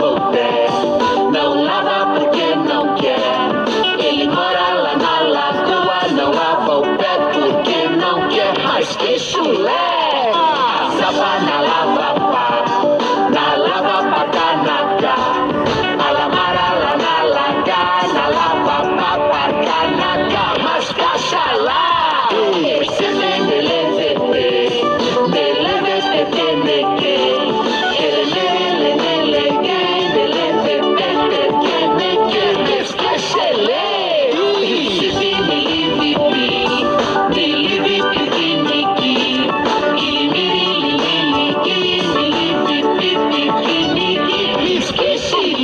lava o pé, não lava porque não quer. Ele mora lá na lagoa, não lava o pé porque não quer. Mas que chulé! Sapa na lava pá, na lava pá canaca, alamara lá na laga, na lava pá pá canaca, mas cacha lá! Esse beleza, beleza, Esqueci,